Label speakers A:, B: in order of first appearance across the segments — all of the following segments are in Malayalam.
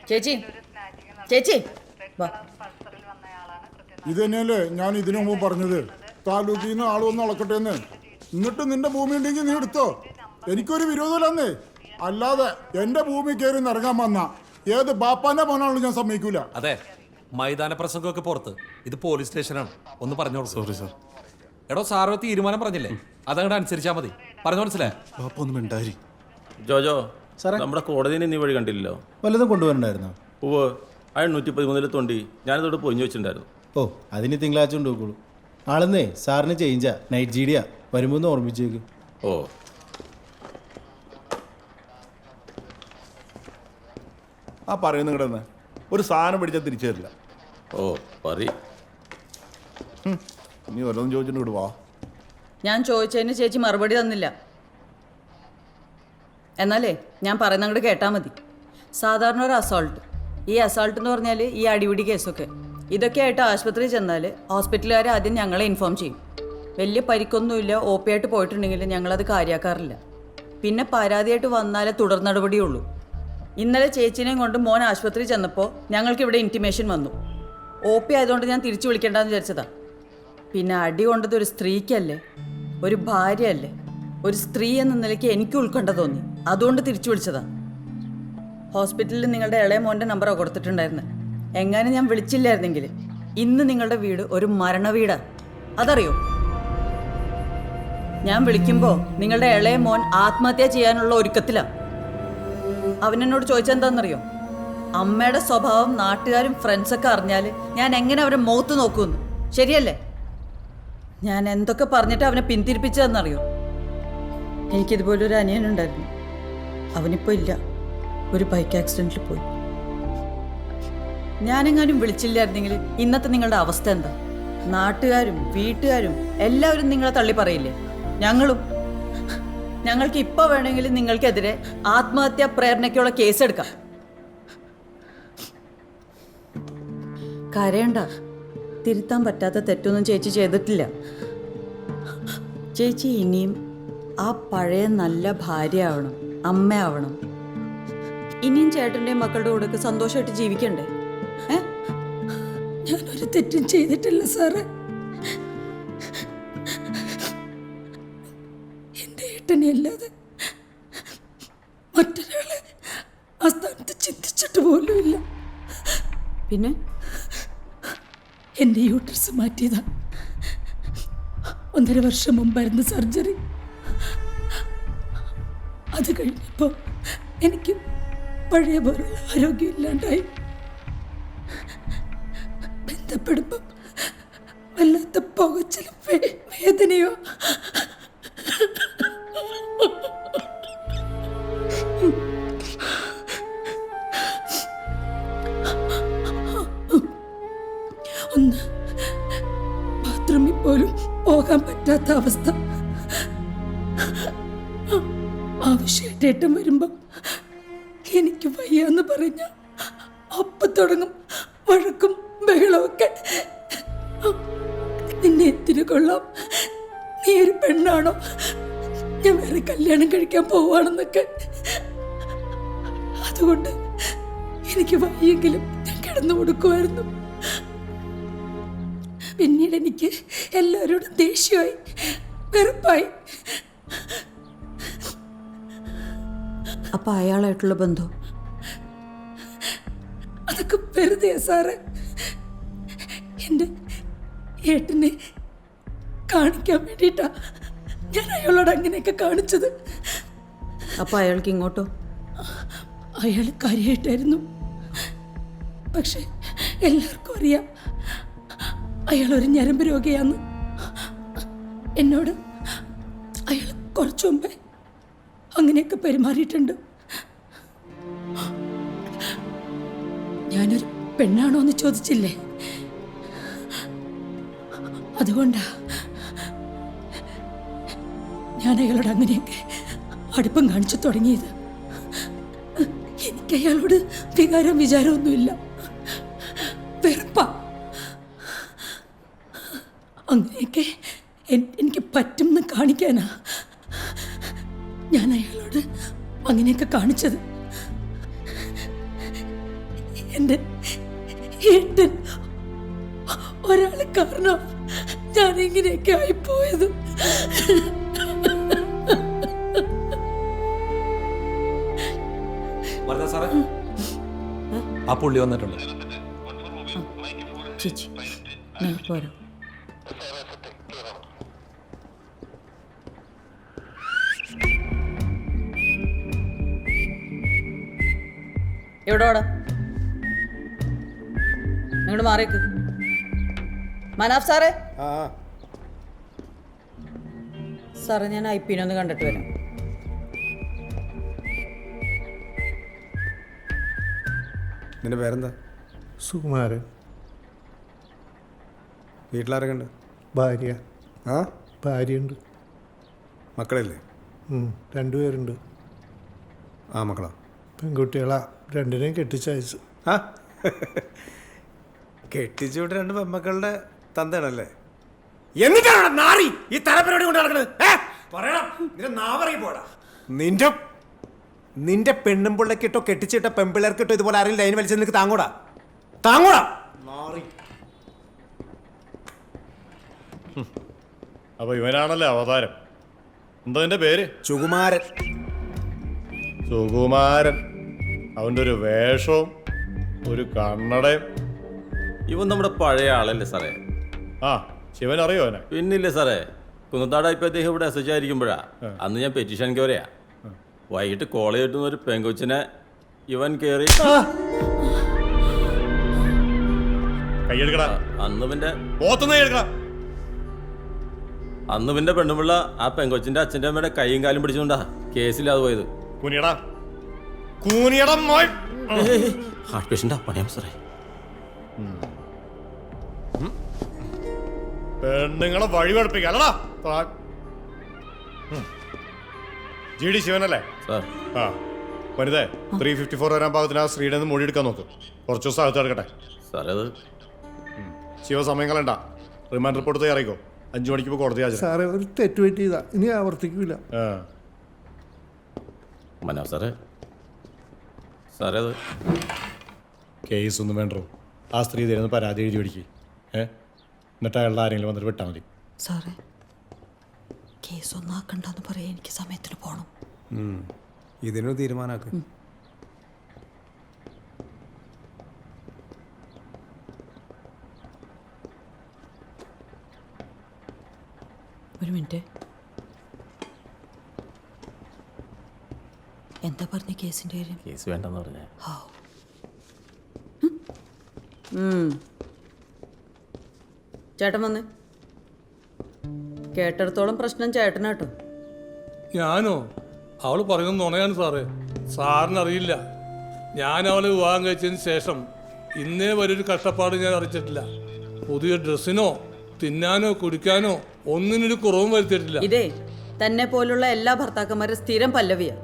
A: ചേച്ചി ചേച്ചി വാ.
B: ഇത് തന്നെയല്ലേ ഞാൻ ഇതിനു മുമ്പ് പറഞ്ഞത്, താലൂക്കിൽ നിന്ന് ആൾ വന്ന് അളക്കട്ടെ എന്ന്. എന്നിട്ട് നിന്റെ ഭൂമി ഉണ്ടെങ്കിൽ നീ എടുത്തോ, എനിക്കൊരു വിരോധമില്ലെന്നേ. അല്ലാതെ എന്റെ ഭൂമി കയറി നിറങ്ങാൻ വന്ന ഏത് ബാപ്പാന്റെ മോനാണെന്ന് ഞാൻ സമ്മതിക്കൂല.
C: അതെ, മൈതാന പ്രസംഗമൊക്കെ പുറത്ത്, ഇത് പോലീസ് സ്റ്റേഷനാണ്. ഒന്ന് പറഞ്ഞോളൂ.
D: Sorry sir.
C: എടോ സാറ് തീരുമാനം പറഞ്ഞില്ലേ, അതങ്ങോട്ട് അനുസരിച്ചാൽ മതി. പറഞ്ഞു മനസ്സിലായി?
D: ബാപ്പ ഒന്നും ഉണ്ടായി.
E: ജോജോ
D: സാറേ,
E: നമ്മുടെ കോടതിയിൽ നീ വഴി കണ്ടില്ലല്ലോ.
D: വല്ലതും കൊണ്ടുവരണ്ടായിരുന്നോ?
E: ഉവ്വ്, അയാൾ 113 തൊണ്ടി ഞാനിതോട് പൊയിഞ്ഞു വെച്ചിട്ടുണ്ടായിരുന്നു.
D: ഓ, അതിന് തിങ്കളാഴ്ച കൊണ്ടുപോയിക്കോളൂ. ആളെന്നേ സാറിന് ചേഞ്ചാ, നൈറ്റ് ജീഡിയാ. വരുമ്പോൾ ഒന്ന് ഓർമ്മിച്ചേക്ക്.
E: ഓ,
F: ആ പറയുന്ന കിടന്ന് ഒരു സാധനം പിടിച്ചാൽ തിരിച്ചു തരില്ല.
E: ഓ പറ.
F: നീ വല്ലതും ചോദിച്ചിട്ട് വിടുവാ.
A: ഞാൻ ചോദിച്ചതിന് ചേച്ചി മറുപടി തന്നില്ല. എന്നാലേ ഞാൻ പറയുന്ന അങ്ങോട്ട് കേട്ടാൽ മതി. സാധാരണ ഒരു അസോൾട്ട്, ഈ അസോൾട്ട് എന്ന് പറഞ്ഞാൽ ഈ അടിപിടി കേസൊക്കെ, ഇതൊക്കെ ആയിട്ട് ആശുപത്രിയിൽ ചെന്നാൽ ഹോസ്പിറ്റലുകാർ ആദ്യം ഞങ്ങളെ ഇൻഫോം ചെയ്യും. വലിയ പരിക്കൊന്നുമില്ല, ഒ പി ആയിട്ട് പോയിട്ടുണ്ടെങ്കിൽ ഞങ്ങളത് കാര്യമാക്കാറില്ല. പിന്നെ പരാതിയായിട്ട് വന്നാലേ തുടർ നടപടിയുള്ളൂ. ഇന്നലെ ചേച്ചീനെയും കൊണ്ട് മോൻ ആശുപത്രിയിൽ ചെന്നപ്പോൾ ഞങ്ങൾക്കിവിടെ ഇൻറ്റിമേഷൻ വന്നു. ഒ പി ആയതുകൊണ്ട് ഞാൻ തിരിച്ചു വിളിക്കേണ്ടെന്ന് വിചാരിച്ചതാ. പിന്നെ അടി കൊണ്ടത് ഒരു സ്ത്രീക്കല്ലേ, ഒരു ഭാര്യയല്ലേ, ഒരു സ്ത്രീ എന്ന നിലയ്ക്ക് എനിക്ക് ഉൾക്കൊണ്ട തോന്നി. അതുകൊണ്ട് തിരിച്ചു വിളിച്ചതാ. ഹോസ്പിറ്റലിൽ നിങ്ങളുടെ ഇളയ മോൻ്റെ നമ്പറാണ് കൊടുത്തിട്ടുണ്ടായിരുന്നത്. എങ്ങാനും ഞാൻ വിളിച്ചില്ലായിരുന്നെങ്കിൽ ഇന്ന് നിങ്ങളുടെ വീട് ഒരു മരണവീടാ. അതറിയോ? ഞാൻ വിളിക്കുമ്പോൾ നിങ്ങളുടെ ഇളയ മോൻ ആത്മഹത്യ ചെയ്യാനുള്ള ഒരുക്കത്തിലാണ്. അവനെന്നോട് ചോദിച്ചെന്താണെന്നറിയോ? അമ്മയുടെ സ്വഭാവം നാട്ടുകാരും ഫ്രണ്ട്സൊക്കെ അറിഞ്ഞാൽ ഞാൻ എങ്ങനെ അവരെ മുഖത്ത് നോക്കുമെന്ന്. ശരിയല്ലേ? ഞാൻ എന്തൊക്കെ പറഞ്ഞിട്ട് അവനെ പിന്തിരിപ്പിച്ചതെന്നറിയോ? എനിക്കിതുപോലൊരു അനിയനുണ്ടായിരുന്നു. അവനിപ്പോൾ ഇല്ല, ഒരു ബൈക്ക് ആക്സിഡൻറ്റിൽ പോയി. ഞാനെങ്ങാനും വിളിച്ചില്ലായിരുന്നെങ്കിൽ ഇന്നത്തെ നിങ്ങളുടെ അവസ്ഥ എന്താ? നാട്ടുകാരും വീട്ടുകാരും എല്ലാവരും നിങ്ങളെ തള്ളി പറയില്ലേ? ഞങ്ങൾക്ക് ഇപ്പോൾ വേണമെങ്കിൽ നിങ്ങൾക്കെതിരെ ആത്മഹത്യാ പ്രേരണയ്ക്കുള്ള കേസെടുക്കാം. കരയണ്ട, തിരുത്താൻ പറ്റാത്ത തെറ്റൊന്നും ചേച്ചി ചെയ്തിട്ടില്ല. ചേച്ചി ഇനിയും ആ പഴയ നല്ല ഭാര്യ ആവണം, അമ്മയാവണം. ഇനിയും ചേട്ടൻ്റെയും മക്കളുടെ കൂടെ സന്തോഷമായിട്ട് ജീവിക്കണ്ടേ?
G: ഞാനൊരു തെറ്റും ചെയ്തിട്ടില്ല സാറേ. എൻ്റെ ഏട്ടനെ അല്ലാതെ മറ്റൊരാളെ ആ സ്ഥാനത്ത് ചിന്തിച്ചിട്ട് പോലുമില്ല.
A: പിന്നെ
G: എൻ്റെ യൂട്രസ് മാറ്റിയതാ. 1.5 വർഷം മുമ്പായിരുന്നു സർജറി. അത് കഴിഞ്ഞപ്പോൾ എനിക്ക് പഴയ പോലുള്ള ആരോഗ്യം ഇല്ലാണ്ടായി. ബന്ധപ്പെടുമ്പം വല്ലാത്ത പുകച്ചിലും വേദനയോ. ഒന്ന് ബാത്റൂമിൽ പോലും പോകാൻ പറ്റാത്ത അവസ്ഥ. ആവശ്യമായിട്ട് ഏട്ടൻ വരുമ്പം എനിക്ക് വയ്യാന്ന് പറഞ്ഞ അപ്പം തുടങ്ങും വഴക്കും ബഹളമൊക്കെ. നിന്നെ എന്തിനു കൊള്ളാം, നീ ഒരു പെണ്ണാണോ, ഞാൻ വേറെ കല്യാണം കഴിക്കാൻ പോവാണെന്നൊക്കെ. അതുകൊണ്ട് എനിക്ക് വയ്യെങ്കിലും ഞാൻ കിടന്നു കൊടുക്കുമായിരുന്നു. പിന്നീട് എനിക്ക് എല്ലാവരോടും ദേഷ്യമായി, വെറുപ്പായി.
A: അപ്പൊ അയാളായിട്ടുള്ള ബന്ധം
G: അതൊക്കെ വെറുതെ സാറേ. എൻ്റെ ഏട്ടനെ കാണിക്കാൻ വേണ്ടിയിട്ടാ ഞാൻ അയാളോട് അങ്ങനെയൊക്കെ കാണിച്ചത്.
A: അപ്പൊ അയാൾക്ക് ഇങ്ങോട്ടോ?
G: അയാൾ കാര്യമായിട്ടായിരുന്നു. പക്ഷെ എല്ലാവർക്കും അറിയാം അയാളൊരു ഞരമ്പ് രോഗിയാന്ന്. എന്നോട് അയാൾ കുറച്ചു മുമ്പേ അങ്ങനെയൊക്കെ പെരുമാറിയിട്ടുണ്ട്. ഞാനൊരു പെണ്ണാണോ എന്ന് ചോദിച്ചില്ലേ, അതുകൊണ്ടാ ഞാൻ അയാളോട് അങ്ങനെയൊക്കെ അടുപ്പം കാണിച്ചു തുടങ്ങിയത്. എനിക്ക് അയാളോട് വികാരം വിചാരമൊന്നുമില്ല, വെറുപ്പാ. അങ്ങനെയൊക്കെ എനിക്ക് പറ്റുമെന്ന് കാണിക്കാനാ ഞാൻ അയാളോട് അങ്ങനെയൊക്കെ കാണിച്ചത്. എൻ്റെ ഏട്ടൻ ഒരാൾ കാരണം ഞാൻ ഇങ്ങനെയൊക്കെ ആയിപ്പോയത്.
C: പറഞ്ഞ സാറേ ആ പുള്ളി വന്നിട്ടുണ്ട്.
A: ചേച്ചി പോരാ. എവിടോടാ നിങ്ങോട്ട് മാറിയേക്ക്. മനാഫ് സാറേ. സാറേ ഞാൻ IP ഒന്ന് കണ്ടിട്ട് വരാം.
H: നിന്റെ പേരെന്താ?
I: സുകുമാരൻ.
H: വീട്ടിലാരൊക്കെ ഉണ്ട്?
I: ഭാര്യ.
H: ആ,
I: ഭാര്യയുണ്ട്.
H: മക്കളില്ലേ?
I: 2 പേരുണ്ട്.
H: ആ, മക്കളാ?
I: പെൺകുട്ടികളാ. 2നെയും കെട്ടിച്ചയച്ചു.
H: ആ, കെട്ടിച്ചു വിട്ട് 2 പെൺമക്കളുടെ തന്തയാണല്ലേ? എന്നിട്ടാണ് നാറി ഈ തലപ്പരിപാടി കൊണ്ട് നടക്കുന്നത്? നിന്റെ പെണ്ണുമ്പിള്ളക്കിട്ടോ കെട്ടിച്ചിട്ടോ പെൺപിള്ളേർക്കിട്ടോ ഇതുപോലെ ആരെങ്കിലും ലൈൻ വലിച്ചത് നിനക്ക് താങ്ങൂടാ? നാറി.
F: അപ്പൊ ഇവനാണല്ലേ അവതാരം. എന്താ നിന്റെ പേര്?
H: സുകുമാരൻ.
F: സുകുമാരൻ. അവൻ്റെ ഒരു വേഷവും ഒരു കണ്ണടയും.
E: ഇവൻ നമ്മുടെ പഴയ ആളല്ലേ സാറേ?
F: ആ, ശിവൻ അറിയോ അവനെ?
E: പിന്നില്ലേ സാറേ, കുന്നത്താട് ഇപ്പം അദ്ദേഹം ഇവിടെ SH ആയിരിക്കുമ്പോഴാ അന്ന് ഞാൻ പെറ്റീഷൻ കയറിയാ. വൈകിട്ട് കോളേജ് കിട്ടുന്ന ഒരു പെങ്കൊച്ചിനെ ഇവൻ കയറി
F: കൈയെടുക്കടാ.
E: അന്ന് പിന്നെ പെണ്ണുപിള്ള ആ പെങ്കൊച്ചിന്റെ അച്ഛൻ്റെ അമ്മയുടെ കൈയും കാലും പിടിച്ചുകൊണ്ടാ കേസില്ലാതെ പോയത്. ഹാർട്ട് പേഷ്യൻ്റാ പണിയാം സാറേ.
F: പെണ്ണുങ്ങളെ വഴി പഠിപ്പിക്കാലടാ. GD ശിവനല്ലേ
E: sir?
F: ആ, വനിതേ 354 വരാൻ പാകത്തിന് ആ സ്ത്രീയുടെ നിന്ന് മൊഴിയെടുക്കാൻ നോക്ക്. കുറച്ച് ദിവസം അകത്ത് കിടക്കട്ടെ
E: സാറേ. അത്
F: ശിവ സമയം കളയണ്ട. Remand report തയ്യാറായിക്കോ. 5 മണിക്ക് ഇപ്പോൾ കോടതി ഹാജരാ.
I: സാറേ ഒരു തെറ്റ് പറ്റിയതാ, ഇനി ആവർത്തിക്കൂല.
E: മനാഫ് സാറേ. സാറേ അത്
F: കേസ് ഒന്നും വേണ്ടോ? ആ സ്ത്രീ തരുന്ന പരാതി എഴുതി പിടിക്ക്. എന്നിട്ട് അയാളുടെ ആരെങ്കിലും വന്നിട്ട് വിട്ടാൽ മതി.
A: സാറേ കേസ് ഒന്നാക്കണ്ടെന്ന് പറയാൻ എനിക്ക് സമയത്തിന് പോകണം.
H: ഇതിനൊരു തീരുമാനമാക്ക്.
A: ഒരു മിനിറ്റ്. എന്താ പറഞ്ഞ കേസിൻ്റെ കാര്യം?
E: കേസ് വേണ്ടെന്ന് പറഞ്ഞേ.
A: ചേട്ടൻ വന്ന് കേട്ടിടത്തോളം പ്രശ്നം ചേട്ടനാട്ടോ.
J: ഞാനോ? അവൾ പറയുന്നത് നുണയാണ് സാറേ. സാറിനറിയില്ല, ഞാൻ അവളെ വിവാഹം കഴിച്ചതിന് ശേഷം ഇന്നേ വരെ ഒരു കഷ്ടപ്പാട് ഞാൻ അറിയിച്ചിട്ടില്ല. പുതിയ ഡ്രസ്സിനോ തിന്നാനോ കുടിക്കാനോ ഒന്നിനൊരു കുറവും വരുത്തിയിട്ടില്ല.
A: ഇതേ തന്നെ പോലുള്ള എല്ലാ ഭർത്താക്കന്മാരും സ്ഥിരം പല്ലവിയാ.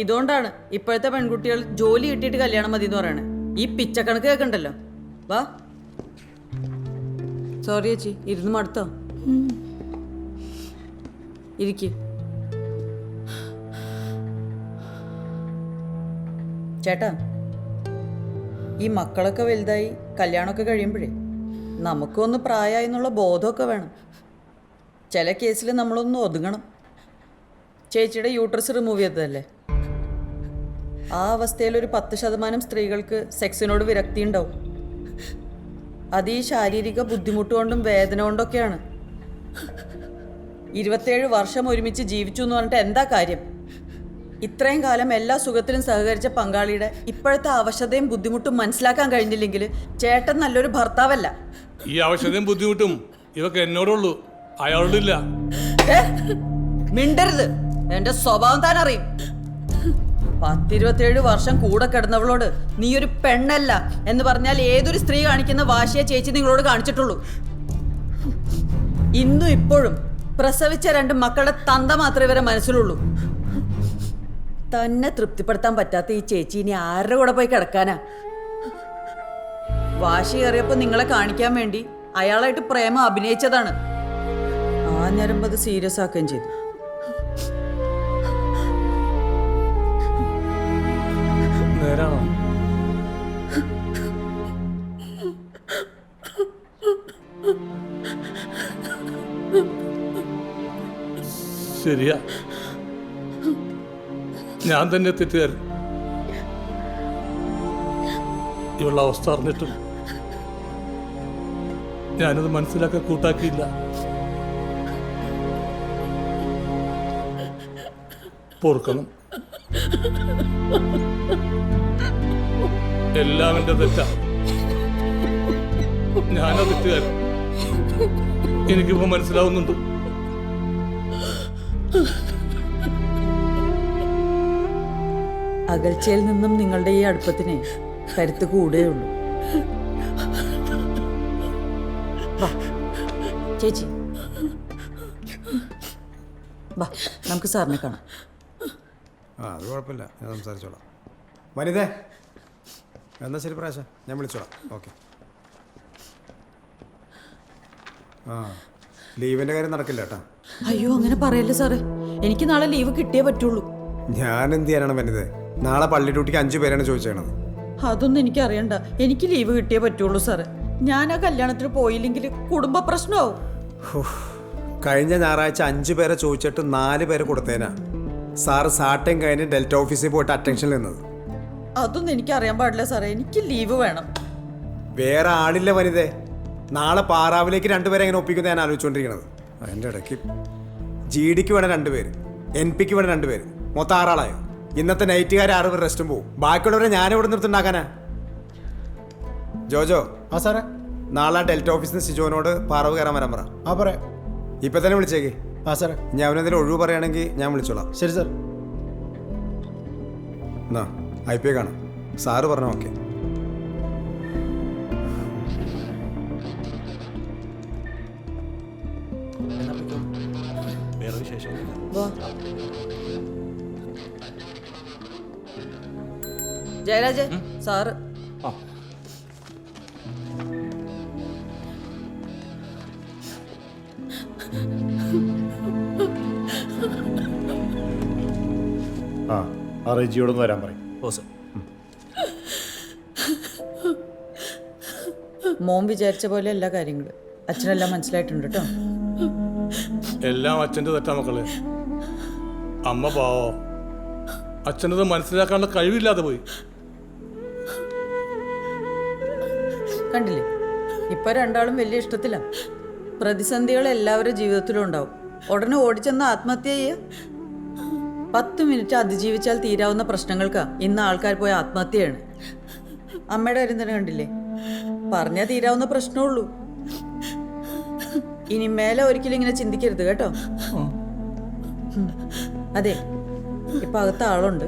A: ഇതുകൊണ്ടാണ് ഇപ്പോഴത്തെ പെൺകുട്ടികൾ ജോലി കിട്ടിയിട്ട് കല്യാണം മതി എന്ന് പറയണേ. ഈ പിച്ചക്കണക്ക് കേൾക്കണ്ടല്ലോ. വാ. സോറി ചേച്ചി, ഇരുന്ന് മടുത്തോ? ഇരിക്ക്. ചേട്ടാ, ഈ മക്കളൊക്കെ വലുതായി കല്യാണമൊക്കെ കഴിയുമ്പോഴേ നമുക്കൊന്ന് പ്രായമായി എന്നുള്ള ബോധമൊക്കെ വേണം. ചില കേസിൽ നമ്മളൊന്ന് ഒതുങ്ങണം. ചേച്ചിയുടെ യൂട്രസ് റിമൂവ് ചെയ്തതല്ലേ? ആ അവസ്ഥയിൽ ഒരു 10% സ്ത്രീകൾക്ക് സെക്സിനോട് വിരക്തി ഉണ്ടാവും. അത് ഈ ശാരീരിക ബുദ്ധിമുട്ട് കൊണ്ടും വേദന കൊണ്ടൊക്കെയാണ്. 27 വർഷം ഒരുമിച്ച് ജീവിച്ചു എന്ന് പറഞ്ഞിട്ട് എന്താ കാര്യം? ഇത്രയും കാലം എല്ലാ സുഖത്തിലും സഹകരിച്ച പങ്കാളിയുടെ ഇപ്പോഴത്തെ അവശതയും ബുദ്ധിമുട്ടും മനസ്സിലാക്കാൻ കഴിഞ്ഞില്ലെങ്കിൽ ചേട്ടൻ നല്ലൊരു ഭർത്താവല്ല.
J: ഈ അവശതയും ബുദ്ധിമുട്ടും ഇവക്ക് എന്നോടുള്ളൂ, അയാളോടില്ല.
A: മിണ്ടരുത്, എന്റെ സ്വഭാവം താൻ അറിയും. 10-27 വർഷം കൂടെ കിടന്നവളോട് നീ ഒരു പെണ്ണല്ല എന്ന് പറഞ്ഞാൽ ഏതൊരു സ്ത്രീ കാണിക്കുന്ന വാശിയെ ചേച്ചി നിങ്ങളോട് കാണിച്ചിട്ടുള്ളൂ. ഇന്നും ഇപ്പോഴും പ്രസവിച്ച 2 മക്കളുടെ തന്ത മാത്രമേ ഇവരെ മനസ്സിലുള്ളൂ. തന്നെ തൃപ്തിപ്പെടുത്താൻ പറ്റാത്ത ഈ ചേച്ചി ഇനി ആരുടെ കൂടെ പോയി കിടക്കാനാ? വാശി കയറിയപ്പോ നിങ്ങളെ കാണിക്കാൻ വേണ്ടി അയാളായിട്ട് പ്രേമം അഭിനയിച്ചതാണ്. ആ ഞരമ്പ് അത് സീരിയസ് ആക്കുകയും ചെയ്തു.
J: ശരിയാ, ഞാൻ തന്നെ തെറ്റുകാരൻ. ഇവളുടെ അവസ്ഥ അറിഞ്ഞിട്ടും ഞാനത് മനസ്സിലാക്കാൻ കൂട്ടാക്കിയില്ല. പൊറുക്കണം. എല്ലാം എൻ്റെ തെറ്റാ. ഞാനാ തെറ്റുകാരൻ. എനിക്കിപ്പോ മനസ്സിലാവുന്നുണ്ട്.
A: അകൽച്ചയിൽ നിന്നും നിങ്ങളുടെ ഈ അടുപ്പത്തിന് കരുത്ത് കൂടുകയുള്ളൂ. വാ ചേച്ചി, വാ നമുക്ക് സാറിനെ കാണാം.
H: ആ അത് കുഴപ്പമില്ല, ഞാൻ സംസാരിച്ചോളാം. വനിതേ, എന്നാൽ ശരി പ്രാശ, ഞാൻ വിളിച്ചോളാം. ഓക്കെ. ആ ലീവിൻ്റെ കാര്യം നടക്കില്ല കേട്ടാ.
A: അയ്യോ അങ്ങനെ പറയല്ലേ സാറേ, എനിക്ക് നാളെ ലീവ് കിട്ടിയേ പറ്റുള്ളൂ.
H: ഞാൻ എന്ത് ചെയ്യാനാണ് വനിതേ? നാളെ പള്ളി ഡ്യൂട്ടിക്ക് 5 പേരാണ് ചോദിച്ചേണത്.
A: അതൊന്നും എനിക്ക് അറിയണ്ട, എനിക്ക് ലീവ് കിട്ടിയേ പറ്റുള്ളൂ സാറേ. ഞാൻ ആ കല്യാണത്തിന് പോയില്ലെങ്കിൽ കുടുംബ പ്രശ്നമാവും.
H: കഴിഞ്ഞ ഞായറാഴ്ച 5 പേരെ ചോദിച്ചിട്ട് 4 പേരെ കൊടുത്തേനാ സാറ് സാട്ടയും കഴിഞ്ഞ് ഡെൽറ്റ ഓഫീസിൽ പോയിട്ട് അറ്റൻഷൻ നിന്നത്.
A: അതൊന്നും എനിക്ക് അറിയാൻ പാടില്ല സാറേ, എനിക്ക് ലീവ് വേണം.
H: വേറെ ആളില്ല വനിതേ. നാളെ പാറാവിലേക്ക് 2 പേരെ എങ്ങനെ ഒപ്പിക്കുന്നത് ഞാൻ ആലോചിച്ചുകൊണ്ടിരിക്കുന്നത്. അതിൻ്റെ ഇടയ്ക്ക് GDക്ക് വേണം 2 പേര്, NPക്ക് വേണം 2 പേര്, മൊത്തം 6 ആളായോ? ഇന്നത്തെ നൈറ്റുകാർ 6 പേർ റെസ്റ്റും പോവും. ബാക്കിയുള്ളവരെ ഞാൻ ഇവിടെ നിർത്തുണ്ടാക്കാനാ? ജോജോ.
D: ആ സാറേ.
H: നാളെ ഡെൽറ്റ ഓഫീസിൽ നിന്ന് സിജോനോട് പാറവ് കയറാൻ വരാൻ പറ.
D: ആ പറയാം.
H: ഇപ്പം തന്നെ വിളിച്ചേക്ക്.
D: ആ സാറേ.
H: ഞാൻ അവനെന്തെങ്കിലും ഒഴിവ് പറയുകയാണെങ്കിൽ ഞാൻ വിളിച്ചോളാം.
D: ശരി സാർ.
H: എന്നാ IPA കാണാം. സാറ് പറഞ്ഞോ. ഓക്കെ.
C: വേറെ വിശേഷം
A: വാ. ജയരാജ് സാറ്.
F: ആ റെജിയോടൊന്ന് വരാൻ പറയും.
C: ഓ സർ.
A: മോൻ വിചാരിച്ച പോലെ എല്ലാ കാര്യങ്ങളും അച്ഛനെല്ലാം മനസ്സിലായിട്ടുണ്ട് കേട്ടോ.
J: എല്ലാം അച്ഛൻ്റെ തെറ്റാ മക്കളെ. അമ്മ പാവോ, അച്ഛനത് മനസ്സിലാക്കാനുള്ള കഴിവില്ലാതെ പോയി.
A: കണ്ടില്ലേ, ഇപ്പൊ രണ്ടാളും വലിയ ഇഷ്ടത്തിലാണ്. പ്രതിസന്ധികൾ എല്ലാവരുടെ ജീവിതത്തിലും ഉണ്ടാവും. ഉടനെ ഓടിച്ചെന്ന് ആത്മഹത്യ ചെയ്യുക. 10 മിനിറ്റ് അതിജീവിച്ചാൽ തീരാവുന്ന പ്രശ്നങ്ങൾക്കാ ഇന്ന് ആൾക്കാർ പോയി ആത്മഹത്യയാണ്. അമ്മയുടെ കാര്യം തന്നെ കണ്ടില്ലേ, പറഞ്ഞാൽ തീരാവുന്ന പ്രശ്നമുള്ളൂ. ഇനി മേലെ ഒരിക്കലും ഇങ്ങനെ ചിന്തിക്കരുത് കേട്ടോ. അതെ, ഇപ്പൊ അകത്ത് ആളുണ്ട്,